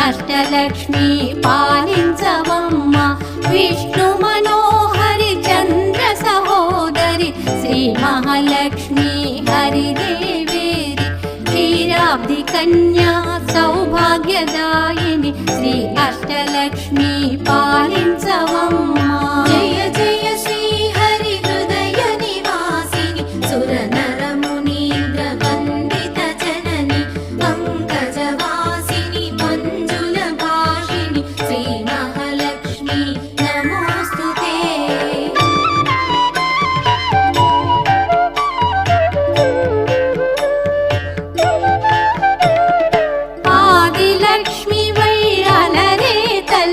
అష్టలక్ష్మి పాలించవమ్మ విష్ణు మనోహరి చంద్ర సహోదరి శ్రీ మహాలక్ష్మి హరిదేవేరి క్షీరాబ్ది కన్యా సౌభాగ్యదాయిని శ్రీ అష్టలక్ష్మి